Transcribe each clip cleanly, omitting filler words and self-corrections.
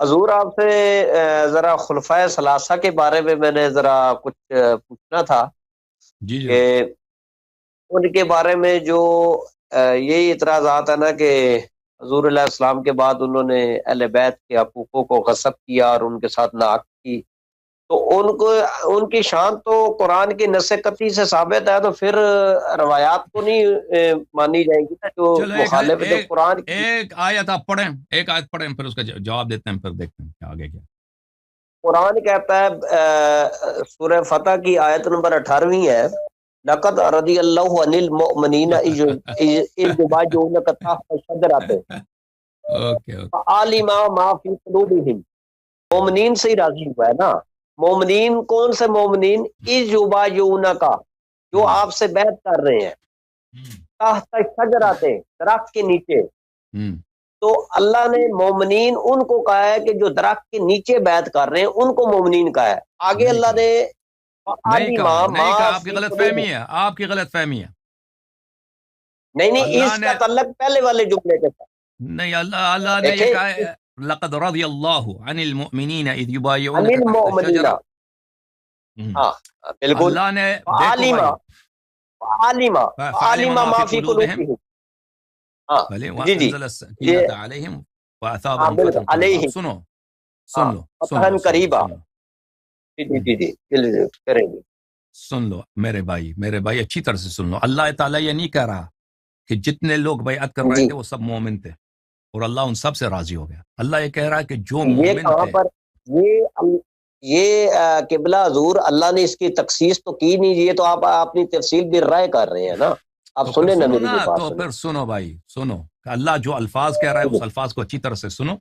حضور آپ سے ذرا خلفائے ثلاثہ کے بارے میں نے ذرا کچھ پوچھنا تھا جی جی کہ ان کے بارے میں جو یہی اعتراضات ہے نا کہ حضور علیہ السلام کے بعد انہوں نے اہل بیت کے حقوقوں کو غصب کیا اور ان کے ساتھ ناحق کی، تو ان کی شان تو قرآن کی نص قطعی سے ثابت ہے، تو پھر روایات کو نہیں مانی جائیں گی نا جو چلو مخالف جب قرآن کی۔ ایک آیت آپ پڑھیں، ایک آیت پڑھیں، پھر اس کا جواب دیتے ہیں، پھر دیکھتے ہیں کیا آگے کیا۔ قرآن کہتا ہے سورہ فتح کی آیت نمبر 18 ہے، لقد رضی اللہ عن المؤمنین اذ یبایعونک تحت الشجرۃ اوکے اوکے فعلم ما فی قلوبہم، مومنین سے ہی راضی ہوا ہے نا۔ مومنین کون سے مومنین؟ اذ یبایعونک، جو آپ سے بیعت کر رہے ہیں، تحت الشجرۃ، درخت کے نیچے۔ تو اللہ نے مومنین ان کو کہا ہے کہ جو درخت کے نیچے بیعت کر رہے ہیں ان کو مومنین کہا ہے۔ آگے اللہ نے نہیں کہا، آپ کی غلط فہمی ہے، آپ کی غلط فہمی ہے۔ نہیں اس کا تعلق پہلے والے جملے کے ساتھ نہیں، اللہ نے یہ کہا ہے لقد رضی اللہ عن المؤمنین اذ یبایعونک تحت الشجرہ۔ ہاں بالکل، اللہ نے فعلم ما فی قلوبہم، ہاں جی جی السکینۃ علیہم واثابہم فتحا قریبا۔ سنو سن لو فتحا قریبا، جی جی کریں گے، سن لو میرے بھائی اچھی طرح سے سن لو۔ اللہ تعالیٰ یہ نہیں کہہ رہا کہ جتنے لوگ بیعت کر رہے تھے وہ سب مومن تھے اور اللہ ان سب سے راضی ہو گیا۔ اللہ یہ کہہ رہا ہے کہ جو مومن تھے، یہ قبلہ حضور اللہ نے اس کی تخصیص تو کی نہیں، یہ تو آپ اپنی تفصیل بھی رائے کر رہے ہیں نا۔ آپ سنیں نا میری بات، تو پھر سنو بھائی، سنو کہ اللہ جو الفاظ کہہ رہا ہے اس الفاظ کو اچھی طرح سے سنو۔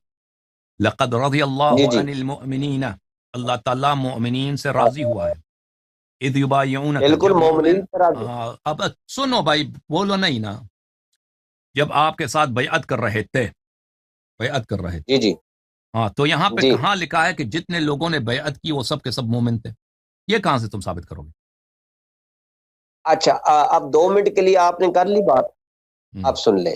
لقد رضی اللہ عن المؤمنین، اللہ تعالیٰ مومنین سے راضی ہوا ہے۔ اذ یبایعونک، بالکل مومنین سے راضی۔ اب سنو بھائی، بولو نہیں نا۔ جب آپ کے ساتھ بیعت کر رہے تھے، جی جی ہاں، تو یہاں پہ کہاں لکھا ہے کہ جتنے لوگوں نے بیعت کی وہ سب کے سب مومن تھے؟ یہ کہاں سے تم ثابت کرو گے؟ اچھا اب 2 منٹ کے لیے آپ نے کر لی بات، اب سن لیں۔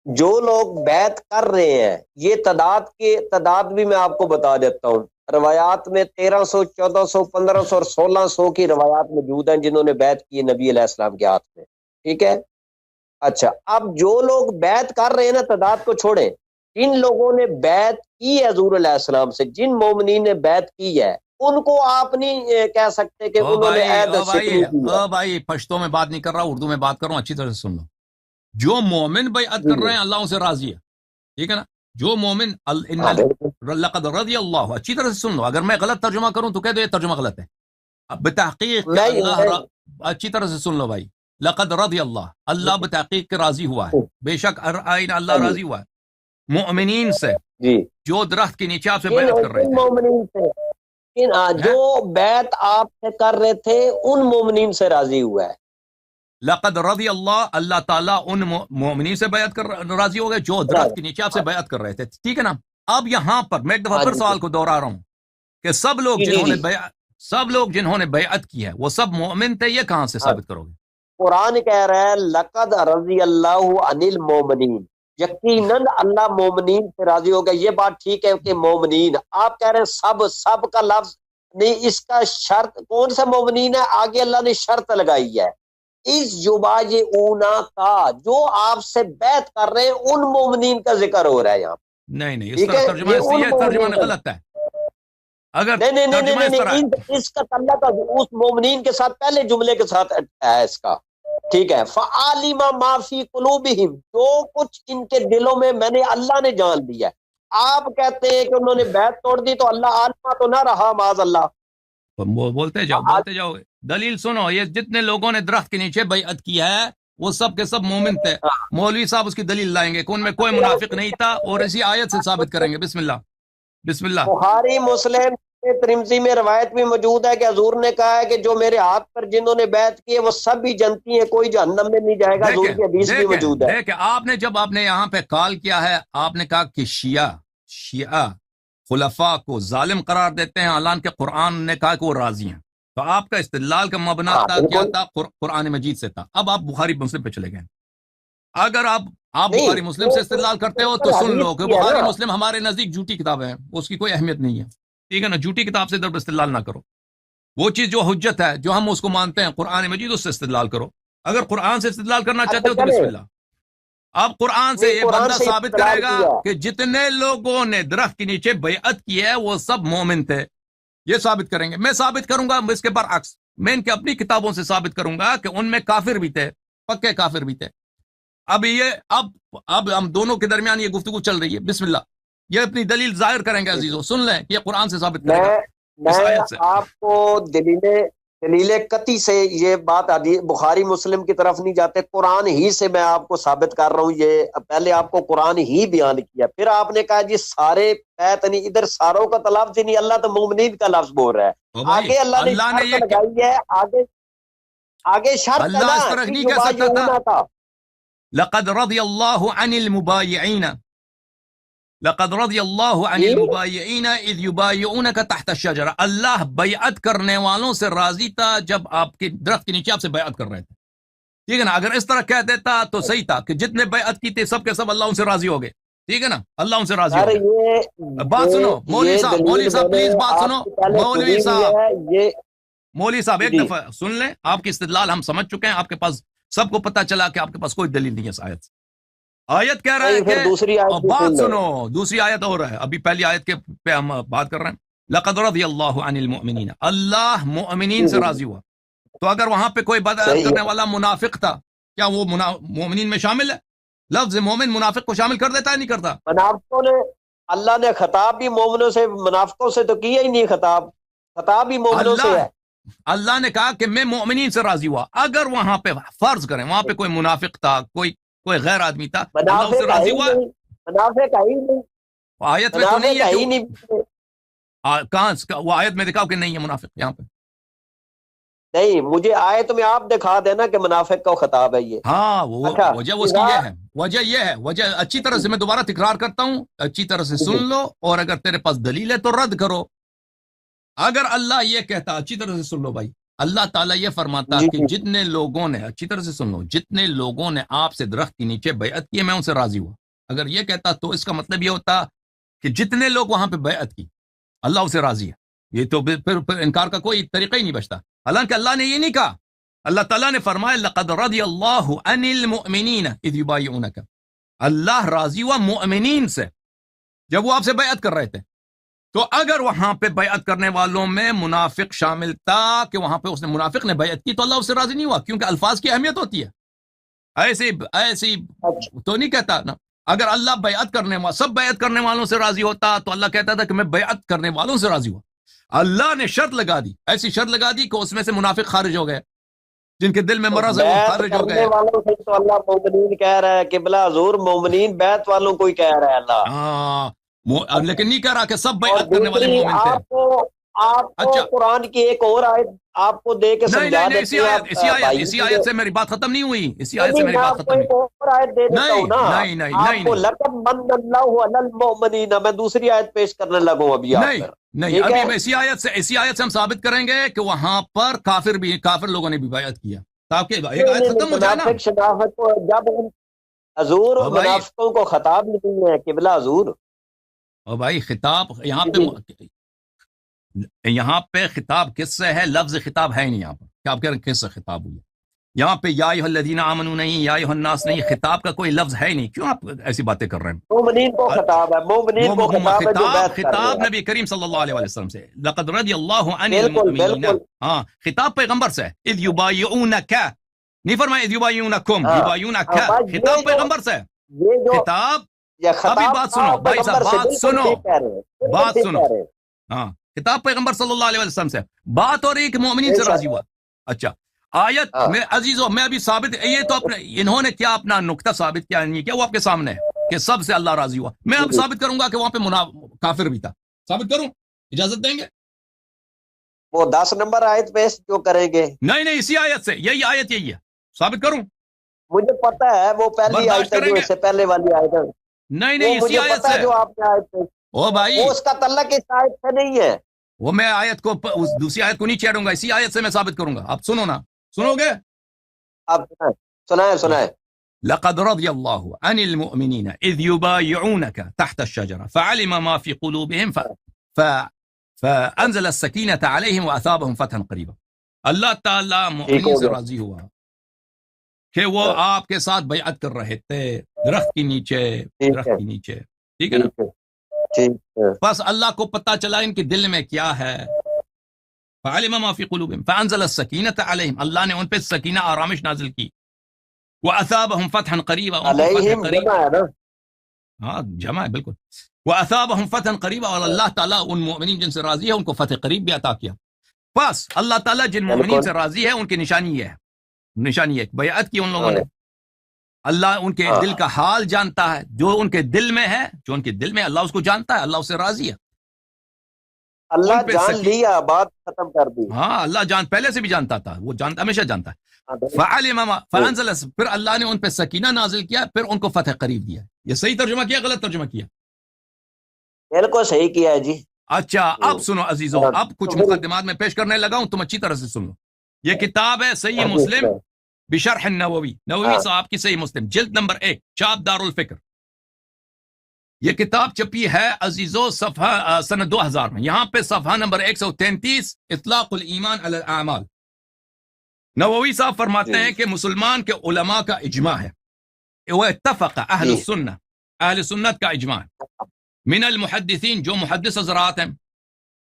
جو لوگ بیعت کر رہے ہیں، یہ تعداد بھی میں آپ کو بتا دیتا ہوں۔ روایات میں 1300 1400 1500 اور 1600 کی روایات موجود ہیں جنہوں نے بیعت کی نبی علیہ السلام کے ہاتھ میں، ٹھیک ہے۔ اچھا اب جو لوگ بیعت کر رہے ہیں نا، تعداد کو چھوڑیں، جن لوگوں نے بیعت کی ہے حضور علیہ السلام سے، جن مومنین نے بیعت کی ہے، ان کو آپ نہیں کہہ سکتے کہ انہوں نے عہد سکنی کی ہے۔ بھائی پشتو میں بات نہیں کر رہا، اردو میں بات کر رہا ہوں، اچھی طرح سے سن لو۔ جو مومن بیعت کر رہے ہیں اللہ ان سے راضی ہے، ٹھیک ہے نا۔ جو مومن لقد رضی اللہ، اچھی طرح سے سن لو۔ اگر میں غلط ترجمہ کروں تو کہہ دو یہ ترجمہ غلط ہے۔ اب بتحقیق اللہ، اچھی طرح سے سن لو بھائی، لقد رضی اللہ بتحقیق کے راضی ہوا ہے، بے شک اللہ راضی ہوا ہے مومنین سے جو درخت کے نیچے آپ سے بیعت کر رہے تھے۔ جو بیعت آپ سے کر رہے تھے ان مومنین سے راضی ہوا ہے۔ لقد رضی اللہ تعالیٰ ان مومنین سے بیعت کر راضی ہو گئے جو درخت کے نیچے آپ سے بیعت کر رہے تھے، ٹھیک ہے نا۔ اب یہاں پر میں ایک دفعہ پھر سوال کو دوہرا رہا ہوں کہ سب لوگ جنہوں نے بیعت کی ہے وہ سب مومن تھے، یہ کہاں سے ثابت کرو گے؟ قرآن کہہ رہا ہے لقد رضی اللہ عن المؤمنین، یقیناً اللہ مومنین سے راضی ہو گیا۔ یہ بات ٹھیک ہے کہ مومنین، آپ کہہ رہے ہیں سب کا لفظ نہیں، اس کا شرط کون سا مومنین ہے؟ آگے اللہ نے شرط لگائی ہے، اس یبایعونا کا، جو آپ سے بیعت کر رہے ہیں ان مومنین کا ذکر ہو رہا ہے یہاں۔ نہیں اس طرح ترجمہ غلط ہے۔ اگر نہیں اس کا تعلق اس مومنین کے ساتھ پہلے جملے کے ساتھ ہے اس کا، ٹھیک ہے۔ فعلم ما فی قلوبہم، جو کچھ ان کے دلوں میں نے اللہ نے جان لیا ہے۔ آپ کہتے ہیں کہ انہوں نے بیعت توڑ دی تو اللہ عالمہ تو نہ رہا، معاذ اللہ۔ بولتے جاؤ دلیل سنو۔ یہ جتنے لوگوں نے درخت کے نیچے بیعت کی ہے وہ سب کے سب مومن تھے۔ مولوی صاحب اس کی دلیل لائیں گے کہ ان میں کوئی منافق نہیں تھا، اور اسی آیت سے ثابت کریں گے۔ بسم اللہ بسم اللہ۔ بخاری مسلم ترمذی میں روایت بھی موجود ہے کہ حضور نے کہا ہے کہ جو میرے ہاتھ پر جنہوں نے بیعت کی ہے وہ سب بھی جنتی ہیں، کوئی جہنم میں نہیں جائے گا۔ حضور کی حدیث بھی موجود ہے۔ دیکھیں جب آپ نے یہاں پہ کال کیا ہے، آپ نے کہا کہ شیعہ خلفاء کو ظالم قرار دیتے ہیں، حالانکہ قرآن نے کہا کہ وہ راضی ہیں۔ تو آپ کا استدلال کا مبنا کیا تھا؟ قرآن مجید سے تھا۔ اب آپ بخاری مسلم پہ چلے گئے۔ اگر آپ آپ نہیں بخاری مسلم سے استدلال کرتے ہو تو سن لو کہ حدیث کی ہے بخاری نا۔ مسلم ہمارے نزدیک جھوٹی کتاب ہے، اس کی کوئی اہمیت نہیں ہے، ٹھیک ہے نا؟ جھوٹی کتاب سے ادھر استدلال نہ کرو، وہ چیز جو حجت ہے جو ہم اس کو مانتے ہیں قرآن مجید، اس سے استدلال کرو۔ اگر قرآن سے استدلال کرنا اچھا چاہتے ہو تو چلے، بسم اللہ۔ اب قرآن سے نہیں یہ قرآن بندہ سے ثابت استدلال کرے گا کیا، کہ جتنے لوگوں نے درخت کے نیچے بیعت کی ہے وہ سب مومن تھے، یہ ثابت کریں گے۔ میں ثابت کروں گا اس کے برعکس، میں ان کے اپنی کتابوں سے ثابت کروں گا کہ ان میں کافر بھی تھے، پکے کافر بھی تھے۔ اب ہم دونوں کے درمیان یہ گفتگو چل رہی ہے، بسم اللہ، یہ اپنی دلیل ظاہر کریں گے عزیزو، سن لیں کہ یہ قرآن سے ثابت کرے گا اس میں آیت سے۔ آپ کو دلیل قطعی سے یہ بات بخاری مسلم کی طرف نہیں جاتے، قرآن ہی سے میں آپ کو ثابت کر رہا ہوں۔ یہ پہلے آپ کو قرآن ہی بیان کیا، پھر آپ نے کہا جی سارے بیت نہیں، ادھر ساروں کا تو لفظ ہی نہیں، اللہ تو مومنین کا لفظ بول رہا ہے۔ او بھائی، آگے اللہ نے اللہ نے شرط یہ لگائی ہے، آگے شرط ہے اللہ نا اس طرح کہ نہیں کہہ سکتا تھا، یبایعونک کا۔ لقد رضی اللہ عن المبایعین، لقد رضی اللہ عن جی المبایعین اذ یبایعونک تحت الشجرہ، اللہ بیعت کرنے والوں سے راضی تھا جب آپ کے درخت کے نیچے آپ سے بیعت کر رہے تھے، ٹھیک ہے نا؟ اگر اس طرح کہہ دیتا تو صحیح تھا کہ جتنے بیعت کی تھے سب کے سب اللہ ان سے راضی ہو گئے، ٹھیک ہے نا؟ اللہ ان سے راضی سر، ہو گیا۔ بات سنو مولوی یہ صاحب، دلیل مولوی میں صاحب نے پلیز بات آپ سنو، سے پہلے مولوی سنی بھی صاحب، ہے یہ۔ مولوی صاحب ایک جی دفعہ سن لیں، آپ کی استدلال ہم سمجھ چکے ہیں، آپ کے پاس سب کو پتہ چلا کہ آپ کے پاس کوئی دلیل نہیں ہے اس آیت سے۔ آیت کہہ رہا ہے نہیں کہ، پھر دوسری آیت اور بھی بات سن لیں۔ سنو، دوسری آیت اور ہے، ابھی پہلی آیت کے پہ ہم بات کر رہے ہیں، لقد رضی اللہ عن المؤمنین، اللہ مؤمنین سے راضی ہوا۔ تو اگر وہاں پہ کوئی بدعت صحیح کرنے ہے، والا منافق تھا، کیا وہ مومنین میں شامل ہے؟ لفظ مومن منافق کو شامل کر دیتا ہے نہیں کرتا؟ منافقوں نے، اللہ نے خطاب بھی مومنوں سے، منافقوں سے تو کیا ہی نہیں، خطاب بھی مومنوں سے ہے۔ اللہ نے کہا کہ میں مومنین سے راضی ہوا۔ اگر وہاں پہ فرض کریں وہاں پہ کوئی منافق تھا، کوئی غیر آدمی تھا، اللہ اس سے منافق ہے راضی ہی ہوا؟ نہیں، منافق ہے ہی نہیں، آیت میں تو نہیں منافق ہے ہے کہ ہی نہیں۔ کہاں وہ آیت میں دکھاؤ کہ نہیں ہے منافق یہاں پہ؟ نہیں، مجھے آیت میں آپ دکھا دینا کہ منافق کا خطاب ہے یہ۔ ہاں، وہ اچھا وجہ اس کی یہ ہے، وجہ اچھی طرح سے میں دوبارہ تکرار کرتا ہوں، اچھی طرح سے سن لو، اور اگر تیرے پاس دلیل ہے تو رد کرو۔ اگر اللہ یہ کہتا، اچھی طرح سے سن لو بھائی، اللہ تعالیٰ یہ فرماتا جی کہ جی جتنے لوگوں نے، اچھی طرح سے سن لو، جتنے لوگوں نے آپ سے درخت کے نیچے بیعت کی میں ان سے راضی ہوا، اگر یہ کہتا تو اس کا مطلب یہ ہوتا کہ جتنے لوگ وہاں پہ بیعت کی اللہ اسے راضی ہے، یہ تو پھر انکار کا کوئی طریقہ ہی نہیں بچتا۔ حالانکہ اللہ نے یہ نہیں کہا، اللہ تعالیٰ نے فرمایا لقد رضی اللہ عن المؤمنین اذ یبایعونک، اللہ راضی ہوا مؤمنین سے جب وہ آپ سے بیعت کر رہے تھے۔ تو اگر وہاں پہ بیعت کرنے والوں میں منافق شامل تھا کہ وہاں پہ اس نے منافق نے بیعت کی تو اللہ اس سے راضی نہیں ہوا، کیونکہ الفاظ کی اہمیت ہوتی ہے، ایسی اچھا، تو نہیں کہتا نا۔ اگر اللہ سب بیعت کرنے والوں سے راضی ہوتا تو اللہ کہتا تھا کہ میں بیعت کرنے والوں سے راضی ہوا۔ اللہ نے شرط لگا دی، ایسی شرط لگا دی کہ اس میں سے منافق خارج ہو گئے، جن کے دل میں مرض ہے وہ بیعت خارج ہو کرنے گئے۔ والوں سے تو اللہ مومنین کہہ رہا ہے، قبلہ حضور مومنین بیعت والوں کو ہی کہہ رہا ہے اللہ۔ ہاں، لیکن نہیں کہہ رہا کہ سب اور بیعت کرنے والے دوسری مومن تھے۔ آپ کو اچھا، قرآن کی ایک اور آیت آپ کو دے کے سمجھا نہیں، دیتے ہیں بھائی۔ اسی آیت سے میری بات ختم نہیں ہوئی، اسی آیت سے نہیں، میری میں بات آپ کو ختم ایک نہیں، اور آیت دے دیتا ہوں نا، آپ کو نہیں، لقد من اللہ علی المؤمنین، میں دوسری آیت پیش کرنے لگا ہوں ابھی آپ پر، نہیں، ٹھیک ابھی ہے؟ میں اسی آیت سے ہم ثابت کریں گے کہ وہاں پر کافر لوگوں نے بھی بیعت کیا، تاکہ ایک آیت ختم ہو جائے نا۔ منافق شنافت کو جب حضور او بھائی، منافقوں کو خطاب نہیں ہے قبلہ حضور۔ او بھائی، خطاب جی یہاں پہ خطاب کس سے ہے؟ لفظ خطاب ہے ہی نہیں یہاں پر، کیا آپ کہہ رہے ہیں کس سے خطاب ہوئی؟ یہاں پہ یا ایھا الذین آمنوا نہیں، یا ایھا الناس نہیں، خطاب کا کوئی لفظ ہے ہی نہیں، کیوں آپ ایسی باتیں کر رہے ہیں؟ مومنین کو خطاب ہے، مومنین کو خطاب ہے جو بیعت کر رہے خطاب ہیں۔ نبی کریم صلی اللہ علیہ وسلم سے، لقد رضی اللہ عن بالکل المؤمنین، بالکل، ہاں، خطاب پیغمبر سے، اذ یبایعونک، نہیں فرمایا اذ یبایعونکم، ہاں یبایعونک، ہاں بھائی، خطاب پیغمبر سے، یہ جو خطاب، یہ ابھی خطاب بات تھا سنو بھائی صاحب، پیغمبر سے، بات بالکل سنو، ٹھیک کہہ رہے ہیں، بالکل بات ٹھیک سنو، کہہ رہے ہیں۔ ہاں، خطاب پیغمبر صلی اللہ علیہ وسلم سے، بات ہو رہی کہ مومنین بے سے راضی شک، ہوا۔ اچھا، آیت ہاں میں عزیزو، میں ابھی ثابت، یہ تو انہوں نے کیا اپنا نقطہ ثابت کیا نہیں کیا، وہ آپ کے سامنے ہے کہ سب سے اللہ راضی ہوا۔ میں اب جی، ثابت کروں گا کہ وہاں پہ کافر بھی تھا، ثابت کروں؟ اجازت دیں گے؟ وہ 10 نمبر آیت پیش جو کریں گے، نہیں، اسی آیت سے، یہی آیت یہی ہے، ثابت کروں؟ مجھے پتا ہے وہ پہلی برداشت آیت ہے کریں جو گے؟ اس سے پہلے والی آیت ہے، وہ نہیں، اسی مجھے آیت پتا ہے سے۔ جو آپ نے آیت پیش، او بھائی، وہ اس کا تعلق اس آیت سے نہیں ہے۔ وہ میں آیت کو اس دوسری آیت کو نہیں چھیڑوں گا، اسی آیت سے میں ثابت کروں گا، آپ سنو نا، سنو گے؟ آپ سنائیں ہاں، سنائیں۔ لقد رضي الله عن المؤمنين إذ يبايعونك تحت الشجرة فعلم ما في قلوبهم فأنزل السكينة عليهم وأثابهم فتحا قريبا. اللہ تعالیٰ مومنین سے راضی ہوا کہ وہ آپ کے ساتھ بیعت کر رہے تھے درخت کے نیچے، ٹھیک ہے نا؟ بس اللہ کو پتہ چلا ان کے دل میں کیا ہے. فعلم ما في قلوبهم فانزل السکینۃ علیہم، اللہ نے ان پہ سکینہ آرامش نازل کی. واثابهم فتحا قریبا، علیہم جمع ہے نا؟ ہاں جمع ہے بالکل. واثابهم فتحا قریبا، اور اللہ تعالیٰ ان مومنین جن سے راضی ہے ان کو فتح قریب بھی عطا کیا. بس اللہ تعالیٰ جن مومنین سے راضی ہے ان کی نشانی یہ ہے، نشانی ہے بیعت کی ان لوگوں نے. اللہ ان کے دل کا حال جانتا ہے، جو ان کے دل میں ہے، جو ان کے دل میں اللہ اس کو جانتا ہے، اللہ اس سے راضی ہے. اللہ جان لیا، بات ختم کر دی. ہاں اللہ پہلے سے بھی جانتا تھا، وہ جانتا ہمیشہ جانتا ہے. فعلم فانزل، پھر اللہ نے ان پہ سکینہ نازل کیا، پھر ان کو فتح قریب دیا. یہ صحیح ترجمہ کیا غلط ترجمہ کیا؟ بالکل صحیح کیا ہے جی. اچھا اب سنو عزیزو، اب کچھ مقدمات میں پیش کرنے لگا ہوں، تم اچھی طرح سے سن لو. یہ کتاب ہے صحیح مسلم بشرح النووی، نووی صاحب کی صحیح مسلم، جلد نمبر 1، چاپ دار الفکر. یہ کتاب چھپی ہے عزیزو صفحہ سنہ 2000 میں. یہاں پہ صفحہ نمبر 133، اطلاق الایمان علی الاعمال. نووی صاحب فرماتے ہیں کہ مسلمان کے علماء کا اجماع ہے، وہ اتفق اہل السنہ، اہل سنت کا اجماع ہے، من المحدثین جو محدث حضرات ہیں،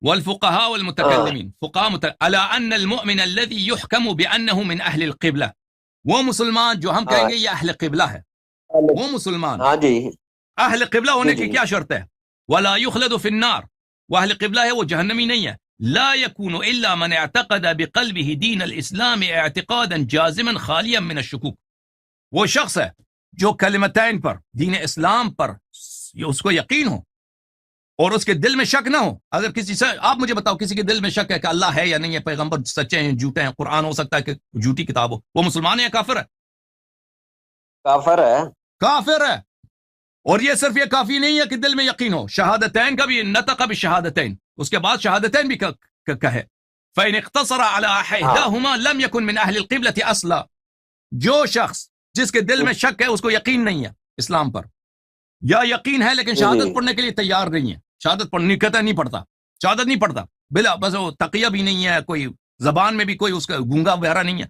والفقهاء والمتکلمین فقهاء على ان المؤمن الذي يحكم بانه من اہل القبلہ، وہ مسلمان جو ہم کہیں گے یہ اہل قبلہ ہے، وہ مسلمان ہاں جی اہل قبلہ ہونے کی کیا شرط ہے؟ ولا يخلد في النار، وہ اہل قبلہ ہے، وہ جہنمی نہیں ہے. لا يكون الا من اعتقد بقلبه دین الاسلام اعتقادا جازما خالیا من الشکوک. وہ شخص ہے جو کلمتین پر، دین اسلام پر اس کو یقین ہو اور اس کے دل میں شک نہ ہو. اگر کسی سے آپ مجھے بتاؤ کسی کے دل میں شک ہے کہ اللہ ہے یا نہیں ہے، پیغمبر سچے ہیں جھوٹے ہیں، قرآن ہو سکتا ہے کہ جھوٹی کتاب ہو، وہ مسلمان ہے یا کافر ہے؟ کافر ہے، کافر ہے. اور یہ صرف یہ کافی نہیں ہے کہ دل میں یقین ہو، شہادتین کا بھی نطق بشہادتین، اس کے بعد شہادتین بھی کہے. فإن اقتصر على إحداهما لم يكن من أهل القبلة أصلا. جو شخص جس کے دل میں شک ہے، اس کو یقین نہیں ہے اسلام پر، یا یقین ہے لیکن شہادت پڑھنے کے لیے تیار نہیں ہے، شہادت پڑھنے کہتا نہیں پڑھتا، شہادت نہیں پڑھتا، بلا بس وہ تقیہ بھی نہیں ہے، کوئی زبان میں بھی کوئی اس کا گونگا بہرا نہیں ہے،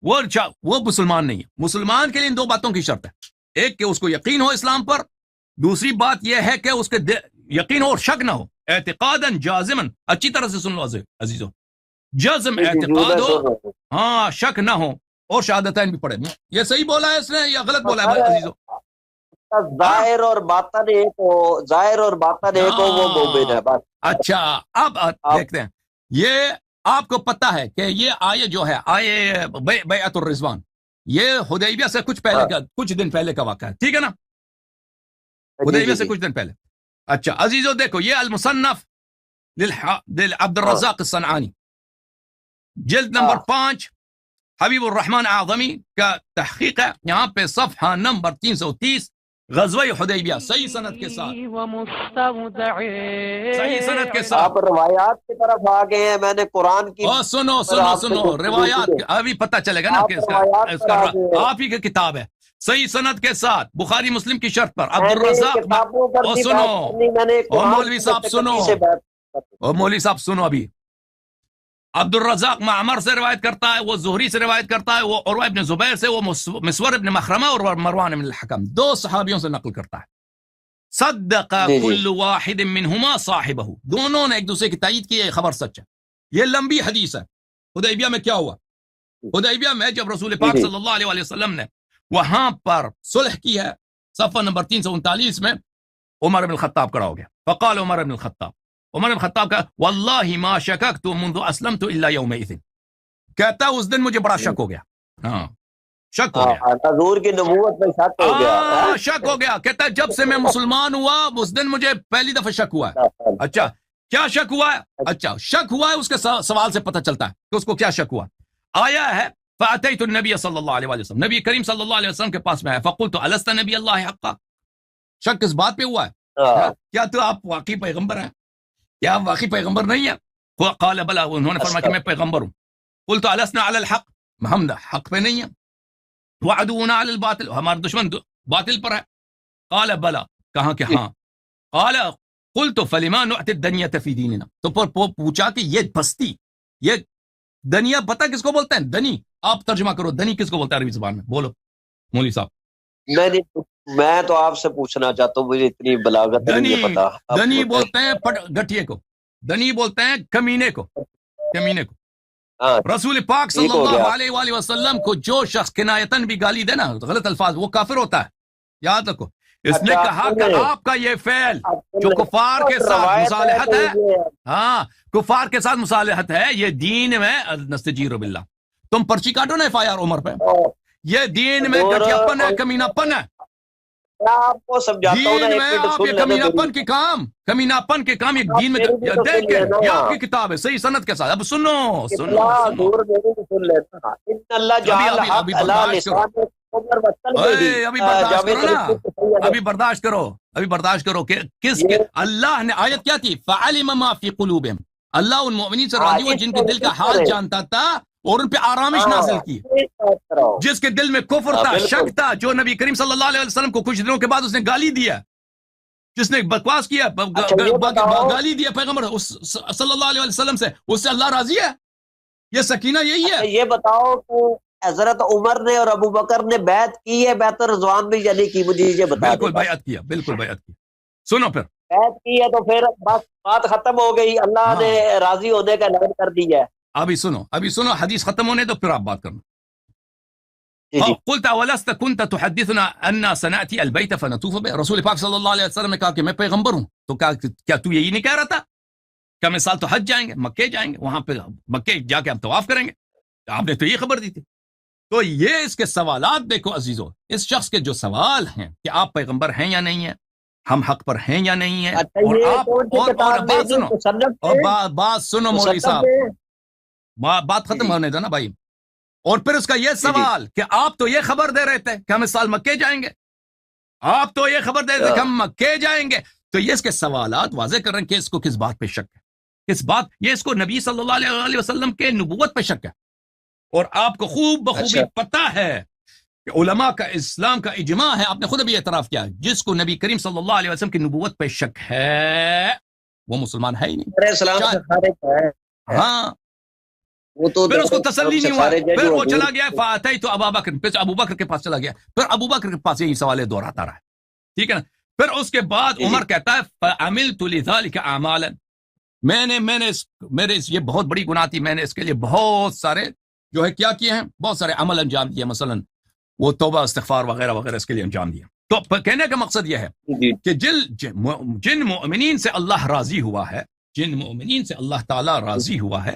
وہ مسلمان نہیں ہے. مسلمان کے لیے ان دو باتوں کی شرط ہے، ایک کہ اس کو یقین ہو اسلام پر، دوسری بات یہ ہے کہ اس کے یقین ہو اور شک نہ ہو. اعتقادا جازما، اچھی طرح سے سن لو عزیزو، جزم اعتقاد ہو، ہاں شک نہ ہو، اور شہادتین بھی پڑھے. یہ صحیح بولا ہے اس نے یا غلط بولا ہے عزیزو؟ ظاہر اور باطن ایک ہو، ظاہر اور باطن ایک ہو، وہ مومن ہے بس. اچھا اب دیکھتے ہیں، یہ آپ کو پتہ ہے کہ یہ آیے جو ہے آیے بیعت الرضوان، یہ حدیبیہ سے کچھ دن پہلے کا واقعہ ہے، ٹھیک ہے نا؟ حدیبیہ سے کچھ دن پہلے. اچھا عزیزو دیکھو، یہ المصنف عبد الرزاق الصنعانی، جلد نمبر 5، حبیب الرحمن اعظمی کا تحقیق ہے. یہاں پہ صفحہ نمبر 330، غزوہ حدیبیہ، صحیح سند کے ساتھ، صحیح سند کے ساتھ. آپ روایات کی طرف آ گئے ہیں، میں نے قرآن کی سنو روایات ابھی پتہ چلے گا نا کہ اس کا آپ ہی کی کتاب ہے، صحیح سند کے ساتھ، بخاری مسلم کی شرط پر. عبد الرزاق سنو، مولوی صاحب سنو، مولوی صاحب سنو، ابھی عبد الرزاق معمر سے روایت کرتا ہے، وہ زہری سے روایت کرتا ہے، وہ عروہ ابن زبیر سے، وہ مسور ابن مخرمہ اور مروان ابن الحکم، دو صحابیوں سے نقل کرتا ہے. صدق کل واحد منہما صاحبہ، دونوں نے ایک دوسرے کی تائید کی، یہ خبر سچ ہے. یہ لمبی حدیث ہے. حدیبیہ میں کیا ہوا؟ حدیبیہ میں جب رسول پاک صلی اللہ علیہ وسلم نے وہاں پر صلح کی ہے، صفحہ نمبر 339 میں عمر بن الخطاب کھڑا ہو گیا. فقال عمر بن الخطاب کا واللہ ما شککت منذ اسلمت الا یومئذ، کہتا اس دن مجھے بڑا شک ہو گیا. ہاں شک ہو گیا، حضور کی نبوت میں شک ہو گیا، شک ہو گیا. کہتا ہے جب سے میں مسلمان ہوا اس دن مجھے پہلی دفعہ شک ہوا ہے. اچھا کیا شک ہوا ہے؟ اچھا شک ہوا ہے، اس کے سوال سے پتہ چلتا ہے کہ اس کو کیا شک ہوا. آیا ہے فاتیت النبی صلی اللہ علیہ وسلم، نبی کریم صلی اللہ علیہ وسلم کے پاس میں ہے. فقلت الست نبی اللہ حقا، شک کس بات پہ ہوا ہے؟ کیا تو آپ واقعی پیغمبر ہیں؟ کیا آپ واقعی پیغمبر نہیں ہیں؟ قال بلا، انہوں نے فرمایا کہ میں پیغمبر ہوں. قلت السنا علی الحق، ہم حق پہ نہیں ہیں. وعدونا علی الباطل، ہمارا دشمن باطل پر ہے. قال بلا، کہاں کہ ہاں. قال قلت فلما نعطي الدنية في ديننا، تو پوچھا کہ یہ بستی، یہ دنیا پتہ کس کو بولتے ہیں؟ دنی. آپ ترجمہ کرو، دنی کس کو بولتا ہے عربی زبان میں؟ بولو مولوی صاحب. میں تو آپ سے پوچھنا چاہتا ہوں، مجھے اتنی بلاغت نہیں پتا. دنی بولتے ہیں گٹھیے کو، دنی بولتے ہیں کمینے کو، کمینے کو. رسول پاک صلی اللہ علیہ وآلہ وسلم کو جو شخص کنایتن بھی گالی دے نا، غلط الفاظ، وہ کافر ہوتا ہے. یاد رکھو، اس نے کہا کہ آپ کا یہ فعل جو کفار کے ساتھ مصالحت ہے، ہاں کفار کے ساتھ مصالحت ہے، یہ دین میں نستجیر باللہ. تم پرچی کاٹو نا FIR عمر پہ، یہ دین میں گٹھیا پن ہے، کمینہ پن ہے. آپ کو سمجھاتا ہوں نا، دین میں آپ یہ کمینہ پن کے کام، کمینہ پن کے کام یہ دین میں دیکھیں. یہ آپ کی کتاب ہے صحیح سند کے ساتھ. اب سنو سنو سنو، ابھی برداشت کرو، ابھی برداشت کرو کہ کس کے اللہ نے آیت کیا تھی؟ فعلم ما فی قلوبہم، اللہ ان مومنین سے راضی ہوا جن کے دل کا حال جانتا تھا اور ان پہ آرامش نازل کی. جس کے دل میں کفر تھا، شک تھا، جو نبی کریم صلی اللہ علیہ وسلم کو کچھ دنوں کے بعد اس نے گالی دیا، جس نے بکواس کیا، گالی دیا پیغمبر صلی اللہ علیہ وسلم سے، اس سے اللہ راضی ہے. یہ سکینہ یہی ہے. یہ بتاؤ کہ حضرت عمر نے اور ابو بکر نے بیعت کی ہے، بیعت رضوان بھی یعنی کی؟ مجھے یہ بتا. بالکل بیعت کیا، بالکل بیعت کیا. سنو پھر بیعت کی ہے تو پھر بس بات ختم ہو گئی، اللہ نے راضی ہونے کا اعلان کر دیا ہے. ابھی سنو حدیث ختم ہونے تو پھر آپ بات کرنا. قلت ولست كنت تحدثنا ان سناتي البيت فنطوف به، رسول پاک صلی اللہ علیہ وسلم نے کہا کہ میں پیغمبر ہوں، تو کیا تو یہی نہیں کہہ رہا تھا کہ ہم اس سال تو حج جائیں گے، مکے جائیں گے، وہاں پہ مکے جا کے ہم طواف کریں گے؟ آپ نے تو یہ خبر دی تھی. تو یہ اس کے سوالات دیکھو عزیزو، اس شخص کے جو سوال ہیں کہ آپ پیغمبر ہیں یا نہیں ہیں، ہم حق پر ہیں یا نہیں ہیں. اور آپ اور بات سنو مولوی صاحب، بات ختم ہونے دو نا بھائی. اور پھر اس کا یہ سوال کہ آپ تو یہ خبر دے رہے تھے کہ ہم اس سال مکے جائیں گے، آپ تو یہ خبر دے رہے تھے کہ ہم مکے جائیں گے. تو یہ اس کے سوالات واضح کر رہے ہیں کہ اس کو کس بات پہ شک ہے، کس بات، یہ اس کو نبی صلی اللہ علیہ وسلم کے نبوت پہ شک ہے. اور آپ کو خوب بخوبی پتہ ہے کہ علماء کا اسلام کا اجماع ہے، آپ نے خود ابھی اعتراف کیا، جس کو نبی کریم صلی اللہ علیہ وسلم کی نبوت پہ شک ہے وہ مسلمان ہے ہی نہیں. ہاں پھر اس کو تسلی نہیں ہوا، پھر وہ چلا گیا فاتیت ابا بکر، پھر ابو بکر کے پاس چلا گیا، پھر ابو بکر کے پاس یہی سوال دہراتا رہا. ٹھیک ہے نا. پھر اس کے بعد عمر کہتا ہے فعملت لذلك اعمالا، میرے یہ بہت بڑی گناہ تھی، میں نے اس کے لیے بہت سارے جو ہے کیا کیے ہیں، بہت سارے عمل انجام دیے، مثلا وہ توبہ استغفار وغیرہ وغیرہ اس کے لیے انجام دیا. تو کہنے کا مقصد یہ ہے کہ جن مؤمنین سے اللہ راضی ہوا ہے، جن مؤمنین سے اللہ تعالی راضی ہوا ہے،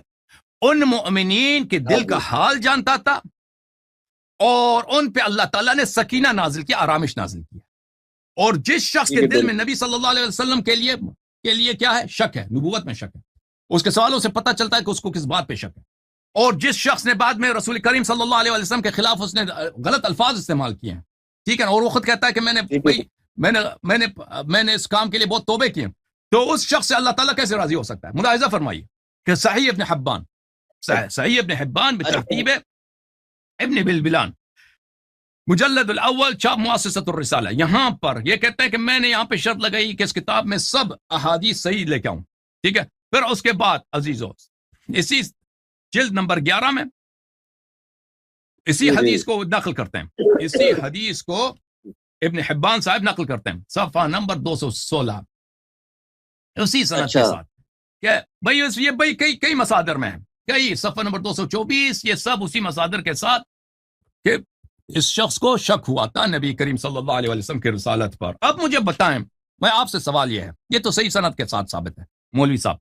ان مؤمنین کے دل کا حال جانتا تھا، اور ان پہ اللہ تعالیٰ نے سکینہ نازل کیا، آرامش نازل کیا. اور جس شخص کے دل میں نبی صلی اللہ علیہ وسلم کے لیے کیا ہے، شک ہے، نبوت میں شک ہے، اس کے سوالوں سے پتہ چلتا ہے کہ اس کو کس بات پہ شک ہے. اور جس شخص نے بعد میں رسول کریم صلی اللہ علیہ وسلم کے خلاف اس نے غلط الفاظ استعمال کیے ہیں، ٹھیک ہے نا، اور وہ خود کہتا ہے کہ میں نے اس کام کے لیے بہت توبے کیے، تو اس شخص سے اللہ تعالیٰ کیسے راضی ہو سکتا ہے؟ ملاحظہ فرمائیے کہ صحیح ابن حبان بترتیب ابن بلبلان مجلد الاول چھاپ مؤسسۃ الرسالہ، یہاں پر یہ کہتا ہے کہ میں نے یہاں پہ شرط لگائی کہ اس کتاب میں سب احادیث صحیح لے کے آؤں. ٹھیک ہے. پھر اس کے بعد عزیزو اسی جلد نمبر 11 میں اسی حدیث کو نقل کرتے ہیں، اسی حدیث کو ابن حبان صاحب نقل کرتے ہیں، صفحہ نمبر 216 اسی سند کے ساتھ کہ بھائی یہ بھائی کئی مصادر میں ہیں، کئی صفحہ نمبر 224، یہ سب اسی مصادر کے ساتھ کہ اس شخص کو شک ہوا تھا نبی کریم صلی اللہ علیہ وسلم کی رسالت پر. اب مجھے بتائیں، میں آپ سے سوال یہ ہے، یہ تو صحیح سند کے ساتھ ثابت ہے مولوی صاحب،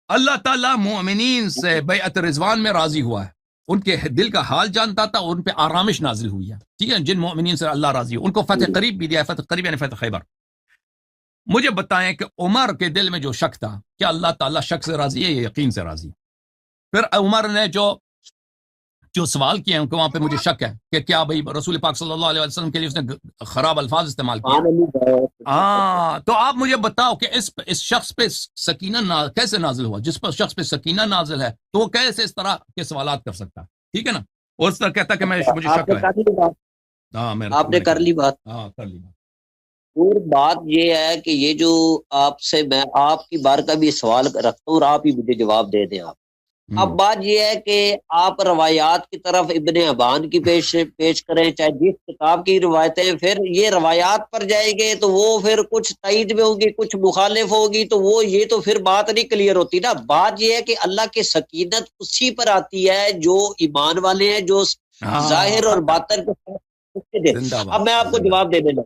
اللہ تعالیٰ مومنین سے بیعت رضوان میں راضی ہوا ہے، ان کے دل کا حال جانتا تھا، اور ان پہ آرامش نازل ہوئی ہے. ٹھیک ہے. جن مومنین سے اللہ راضی ہو ان کو فتح قریب بھی دیا ہے، فتح قریب یعنی فتح خیبر. مجھے بتائیں کہ عمر کے دل میں جو شک تھا، کیا اللہ تعالیٰ شک سے راضی ہے یا یقین سے راضی ہے؟ پھر عمر نے جو سوال کیے ہیں کہ وہاں پہ مجھے شک ہے کہ کیا بھائی رسول پاک صلی اللہ علیہ وسلم کے لیے اس نے خراب الفاظ استعمال کیے. تو آپ مجھے بتاؤ کہ اس شخص پہ سکینہ کیسے نازل ہوا؟ جس پر شخص پہ سکینہ نازل ہے تو وہ کیسے اس طرح کے سوالات کر سکتا ہے؟ ٹھیک ہے نا. اس طرح کہتا کہ مجھے آپ شک نے ہے. کر لی بات، ہاں آپ نے کر لی بات. ہاں کر لی بات. اور بات یہ ہے کہ یہ جو آپ سے میں آپ کی بار کا بھی سوال رکھتا ہوں اور آپ ہی مجھے جواب دے دیں. آپ اب بات یہ ہے کہ آپ روایات کی طرف ابن حبان کی پیش کریں، چاہے جس کتاب کی روایتیں، پھر یہ روایات پر جائیں گے تو وہ پھر کچھ تائید میں ہوگی، کچھ مخالف ہوگی، تو وہ یہ تو پھر بات نہیں کلیئر ہوتی نا. بات یہ ہے کہ اللہ کی سکینت اسی پر آتی ہے جو ایمان والے ہیں، جو ظاہر اور باطن کے. اب میں آپ کو جواب دے دینا.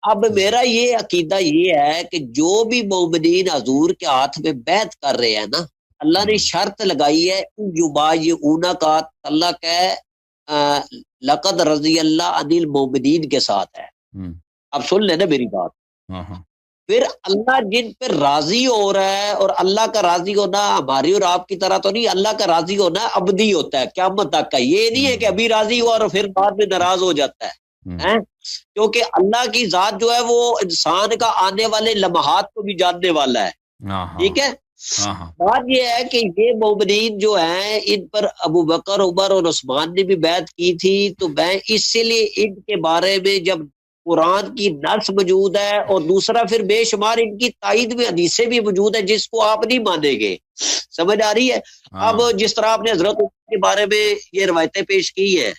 اب میرا یہ عقیدہ یہ ہے کہ جو بھی مومنین حضور کے ہاتھ میں بیعت کر رہے ہیں نا، اللہ نے شرط لگائی ہے یبایعونہ کا، اللہ کہ لقد رضی اللہ عن المومنین کے ساتھ ہے. اب سن لینا میری بات. پھر اللہ جن پہ راضی ہو رہا ہے، اور اللہ کا راضی ہونا ہماری اور آپ کی طرح تو نہیں، اللہ کا راضی ہونا ابدی ہوتا ہے، قیامت تک کا. یہ نہیں ہے کہ ابھی راضی ہوا اور پھر بعد میں ناراض ہو جاتا ہے. کیونکہ اللہ کی ذات جو ہے وہ انسان کا آنے والے لمحات کو بھی جاننے والا ہے. ٹھیک ہے. بات یہ ہے کہ یہ مومنین جو ہیں، ان پر ابو بکر، عمر اور عثمان نے بھی بیعت کی تھی. تو میں اسی لیے ان کے بارے میں جب قرآن کی نص موجود ہے، اور دوسرا پھر بے شمار ان کی تائید میں حدیثیں بھی موجود ہیں جس کو آپ نہیں مانیں گے. سمجھ آ رہی ہے؟ اب جس طرح آپ نے حضرت کے بارے میں یہ روایتیں پیش کی ہے،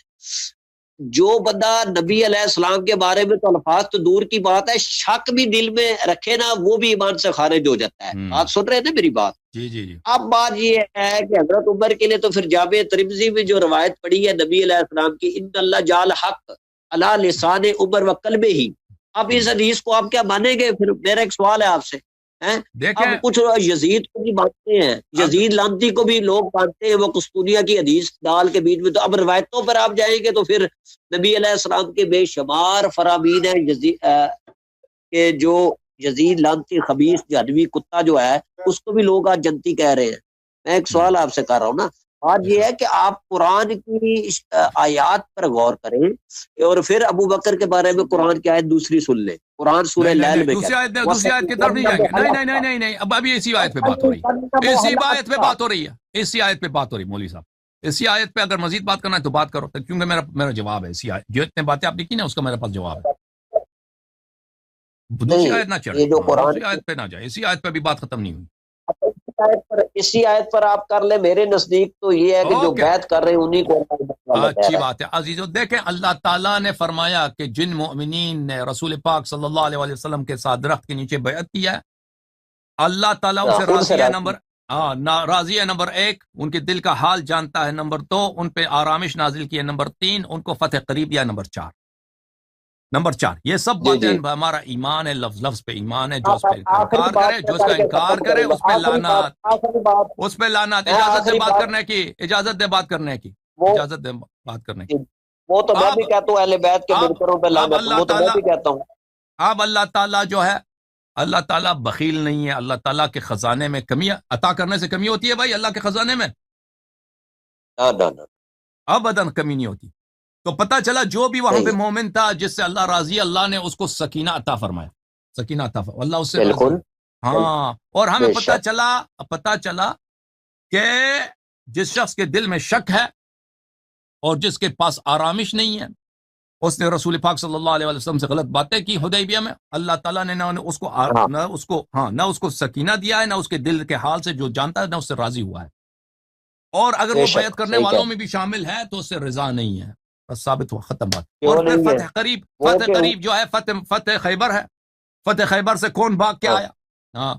جو بندہ نبی علیہ السلام کے بارے میں تو الفاظ تو دور کی بات ہے، شک بھی دل میں رکھے نا، وہ بھی ایمان سے خارج ہو جاتا ہے. آپ سن رہے تھے میری بات؟ جی. اب بات یہ ہے کہ حضرت عمر کے لیے تو پھر جامع ترمذی میں جو روایت پڑی ہے نبی علیہ السلام کی، ان اللہ جعل حق علی لسان عمر و قلبہ ہی. اب اس حدیث کو آپ کیا مانیں گے؟ پھر میرا ایک سوال ہے آپ سے. اب کچھ یزید کو بھی مانتے ہیں، یزید لانتی کو بھی لوگ مانتے ہیں، وہ قسطنطنیہ کی حدیث ڈال کے بیچ میں. تو اب روایتوں پر آپ جائیں گے تو پھر نبی علیہ السلام کے بے شمار فرامین ہیں کہ جو یزید لانتی خبیث جہنمی کتا جو ہے، اس کو بھی لوگ آج جنتی کہہ رہے ہیں. میں ایک سوال آپ سے کر رہا ہوں نا. بات یہ ہے کہ آپ قرآن کی آیات پر غور کریں، اور پھر ابو بکر کے بارے میں قرآن کی آیت دوسری سن لیں. قرآن سورہ لیل میں دوسری آیت کی طرف نہیں جائیں گے. نہیں. اب ابھی اسی آیت پہ بات ہو رہی ہے. اسی آیت پہ بات ہو رہی ہے. اسی آیت پہ بات ہو رہی ہے مولوی صاحب. اسی آیت پہ اگر مزید بات کرنا ہے تو بات کرو، کیونکہ میرا جواب ہے. اسی آیت جو اتنے باتیں آپ نے کی نا، اس کا میرے پاس جواب ہے. دوسری آیت نہ چڑھے، دوسری آیت پہ نہ جائے. اسی آیت پہ بھی بات ختم نہیں ہوئی. اسی آیت پر آپ کر لیں. میرے نزدیک تو یہ ہے کہ جو بیعت کر رہے ہیں انہی کو. اچھی بات ہے عزیزو. دیکھیں اللہ تعالیٰ نے فرمایا کہ جن مؤمنین نے رسول پاک صلی اللہ علیہ وسلم کے ساتھ درخت کے نیچے بیعت کیا ہے، اللہ تعالیٰ ان سے راضی ہے. راضی ہے نمبر 1، ان کے دل کا حال جانتا ہے. نمبر 2، ان پہ آرامش نازل کی ہے. نمبر 3، ان کو فتح قریب یا. نمبر 4 یہ سب باتیں ہمارا ایمان ہے، لفظ پہ ایمان ہے. جو اس پہ انکار کرے، جو اس کا انکار کرے، اس پہ لعنت. اس پہ لعنت. اجازت دے بات کرنے کی، اجازت دے بات کرنے کی، اجازت دے بات کرنے کی. وہ تو میں بھی کہتا ہوں اہل بیت کے منکروں پہ لعنت، وہ تو میں بھی کہتا ہوں. اب اللہ تعالیٰ جو ہے، اللہ تعالیٰ بخیل نہیں ہے. اللہ تعالیٰ کے خزانے میں کمی عطا کرنے سے کمی ہوتی ہے بھائی؟ اللہ کے خزانے میں ابداً کمی نہیں ہوتی. تو پتہ چلا جو بھی وہاں پہ مومن تھا جس سے اللہ راضی، اللہ نے اس کو سکینہ عطا فرمایا. سکینہ عطا فرمایا، اللہ اس سے راضی. ہاں. اور ہمیں پتہ چلا کہ جس شخص کے دل میں شک ہے اور جس کے پاس آرامش نہیں ہے، اس نے رسول پاک صلی اللہ علیہ وسلم سے غلط باتیں کی حدیبیہ میں. اللہ تعالیٰ نے نہ اس کو سکینہ دیا ہے، نہ اس کے دل کے حال سے جو جانتا ہے، نہ اس سے راضی ہوا ہے. اور اگر وہ بیعت کرنے والوں میں بھی شامل ہے تو اس سے رضا نہیں ہے. بس ثابت ہوا، ختم بات. اور پھر فتح قریب جو ہے فتح خیبر ہے. فتح خیبر سے کون بھاگ کے آیا؟ ہاں